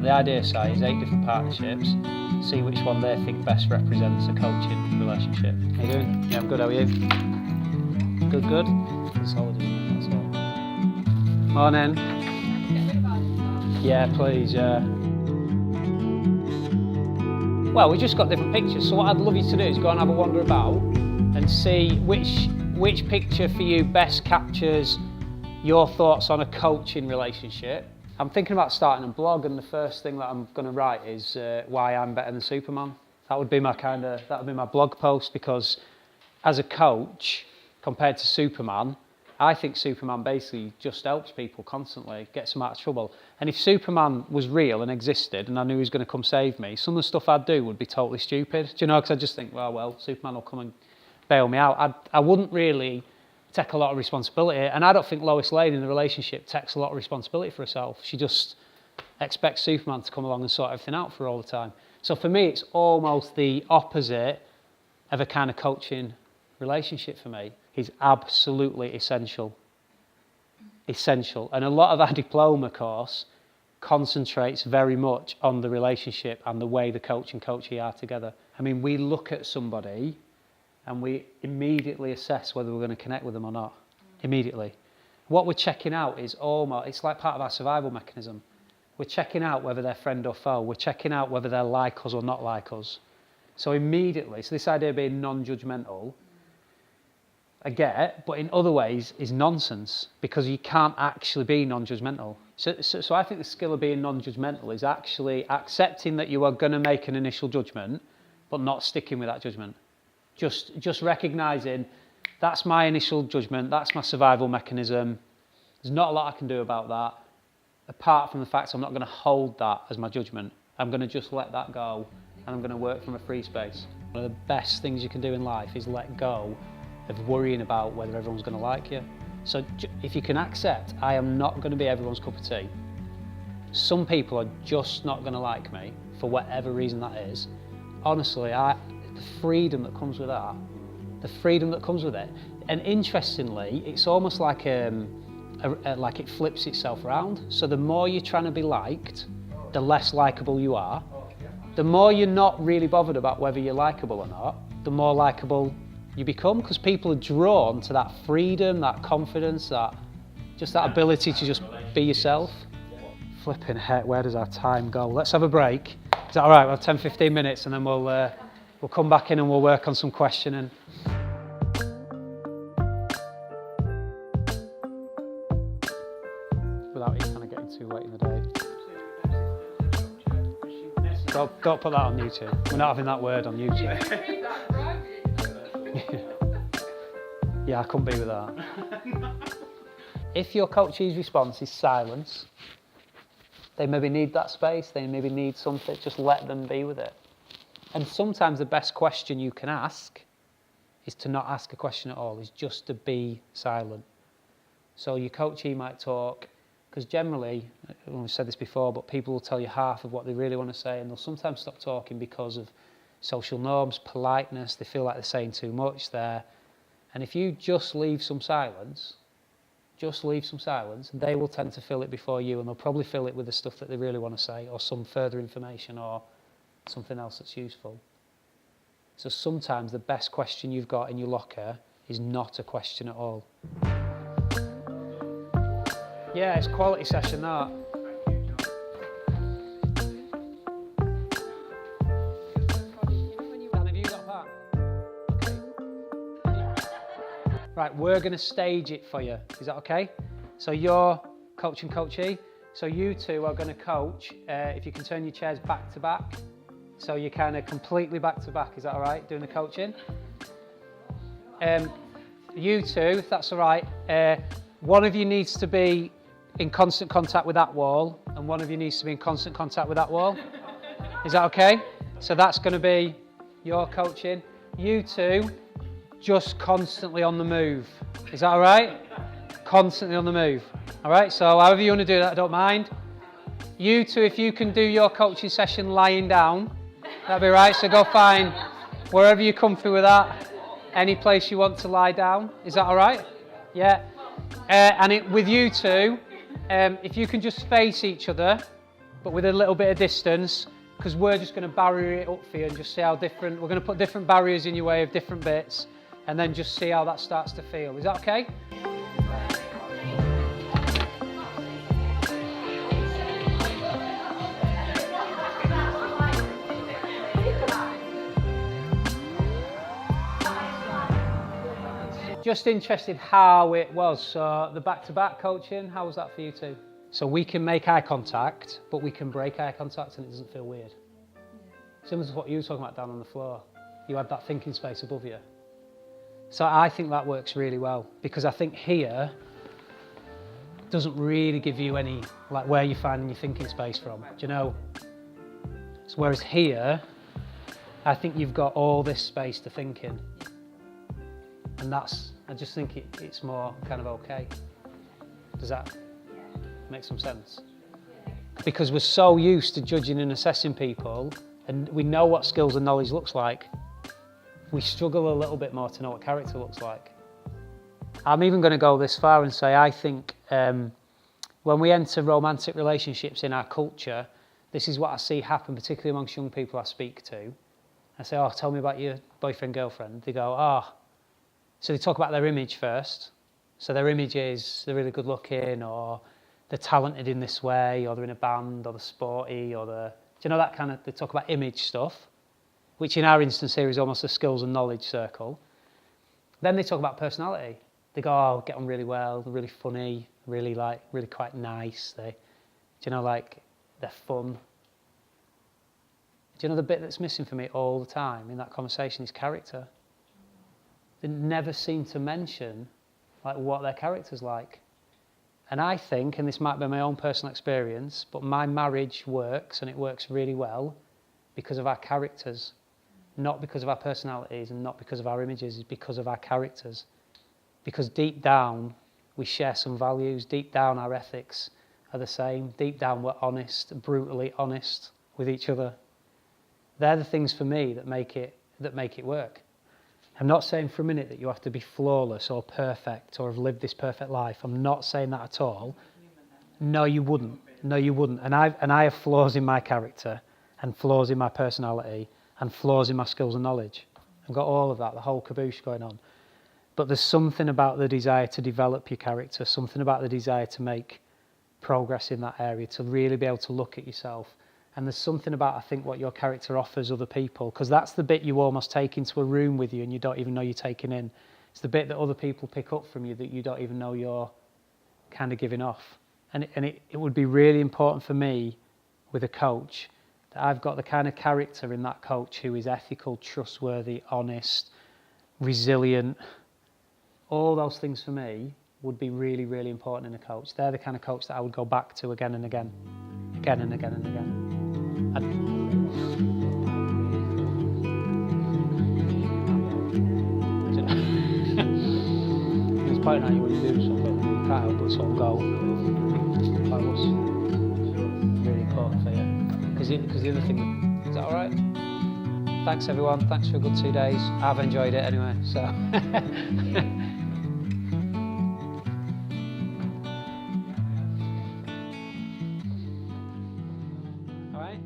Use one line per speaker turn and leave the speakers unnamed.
the idea site is 8 different partnerships. See which one they think best represents a coaching relationship. How you doing? Yeah, I'm good. How are you? Good, good. It's solid, isn't it? That's all. Morning. Yeah, please, yeah. Well, we just got different pictures, so what I'd love you to do is go and have a wander about and see which picture for you best captures your thoughts on a coaching relationship. I'm thinking about starting a blog, and the first thing that I'm going to write is why I'm better than Superman. That would be my blog post, because as a coach, compared to Superman, I think Superman basically just helps people constantly, gets them out of trouble. And if Superman was real and existed and I knew he was going to come save me, some of the stuff I'd do would be totally stupid. Do you know, because I just think, well, Superman will come and bail me out. I wouldn't really take a lot of responsibility. And I don't think Lois Lane in the relationship takes a lot of responsibility for herself. She just expects Superman to come along and sort everything out for her all the time. So for me, it's almost the opposite of a kind of coaching relationship for me. Is absolutely essential. Essential. And a lot of our diploma course concentrates very much on the relationship and the way the coach and coachee are together. I mean, we look at somebody and we immediately assess whether we're going to connect with them or not. Immediately. What we're checking out is it's like part of our survival mechanism. We're checking out whether they're friend or foe. We're checking out whether they're like us or not like us. So immediately, so this idea of being non-judgmental, I get, but in other ways is nonsense, because you can't actually be non-judgmental. So I think the skill of being non-judgmental is actually accepting that you are going to make an initial judgment, but not sticking with that judgment. Just recognising that's my initial judgment, that's my survival mechanism. There's not a lot I can do about that, apart from the fact I'm not going to hold that as my judgment. I'm going to just let that go, and I'm going to work from a free space. One of the best things you can do in life is let go of worrying about whether everyone's going to like you. So if you can accept, I am not going to be everyone's cup of tea. Some people are just not going to like me for whatever reason that is. Honestly, the freedom that comes with that, the freedom that comes with it. And interestingly, it's almost like like it flips itself around. So the more you're trying to be liked, the less likable you are. The more you're not really bothered about whether you're likable or not, the more likable you become, because people are drawn to that freedom, that confidence, that ability to just be yourself. Flipping heck, where does our time go? Let's have a break. Is that all right? We'll have 10-15 minutes, and then we'll come back in and we'll work on some questioning. Without it kind of getting too late in the day. Don't put that on YouTube. We're not having that word on YouTube. Yeah, I couldn't be with that. If your coachee's response is silence, they maybe need that space, they maybe need something, just let them be with it. And sometimes the best question you can ask is to not ask a question at all, is just to be silent. So your coachee might talk, because generally, we've said this before, but people will tell you half of what they really want to say, and they'll sometimes stop talking because of social norms, politeness, they feel like they're saying too much there. And if you just leave some silence, they will tend to fill it before you, and they'll probably fill it with the stuff that they really want to say, or some further information, or something else that's useful. So sometimes the best question you've got in your locker is not a question at all. Yeah, it's a quality session, that. Right, we're going to stage it for you. Is that okay? So you're coach and coachee. So you two are going to coach. If you can turn your chairs back to back. So you're kind of completely back to back. Is that all right, doing the coaching? You two, if that's all right, one of you needs to be in constant contact with that wall, and one of you needs to be in constant contact with that wall. Is that okay? So that's going to be your coaching. You two, just constantly on the move. Is that all right? Constantly on the move. All right, so however you want to do that, I don't mind. You two, if you can do your coaching session lying down, that'd be right. So go find wherever you're comfy with that, any place you want to lie down. Is that all right? Yeah. With you two, if you can just face each other but with a little bit of distance, because we're just going to barrier it up for you and just see how different, we're going to put different barriers in your way of different bits, and then just see how that starts to feel. Is that okay? Just interested how it was. So the back-to-back coaching, how was that for you too? So we can make eye contact, but we can break eye contact and it doesn't feel weird. Similar to what you were talking about down on the floor. You had that thinking space above you. So I think that works really well, because I think here doesn't really give you any, like, where you're finding your thinking space from, do you know? So whereas here, I think you've got all this space to think in. And that's, I just think it's more kind of okay. Does that make some sense? Because we're so used to judging and assessing people, and we know what skills and knowledge looks like, we struggle a little bit more to know what character looks like. I'm even going to go this far and say I think when we enter romantic relationships in our culture, this is what I see happen, particularly amongst young people I speak to. I say, oh, tell me about your boyfriend, girlfriend. They go, oh. So they talk about their image first. So their image is they're really good looking, or they're talented in this way, or they're in a band, or they're sporty, or they're, do you know, that kind of, they talk about image stuff, which in our instance here is almost a skills and knowledge circle. Then they talk about personality. They go, oh, get on really well, they're really funny, really quite nice. They, do you know, like, they're fun. Do you know the bit that's missing for me all the time in that conversation is character. They never seem to mention like what their character's like. And I think, and this might be my own personal experience, but my marriage works, and it works really well because of our characters, not because of our personalities and not because of our images, it's because of our characters. Because deep down, we share some values, deep down our ethics are the same, deep down we're honest, brutally honest with each other. They're the things for me that make it work. I'm not saying for a minute that you have to be flawless or perfect or have lived this perfect life. I'm not saying that at all. No, you wouldn't. No, you wouldn't. And I have flaws in my character and flaws in my personality and flaws in my skills and knowledge. I've got all of that, the whole caboose going on. But there's something about the desire to develop your character, something about the desire to make progress in that area, to really be able to look at yourself. And there's something about, I think, what your character offers other people, because that's the bit you almost take into a room with you and you don't even know you're taking in. It's the bit that other people pick up from you that you don't even know you're kind of giving off. And it would be really important for me with a coach that I've got the kind of character in that coach who is ethical, trustworthy, honest, resilient. All those things for me would be really, really important in a coach. They're the kind of coach that I would go back to again and again, again and again and again. It's quite nice when you do something, you can't help but sort of go, that was really important for you. Because the other thing, is that alright? Thanks everyone, thanks for a good 2 days. I've enjoyed it anyway, so. Alright?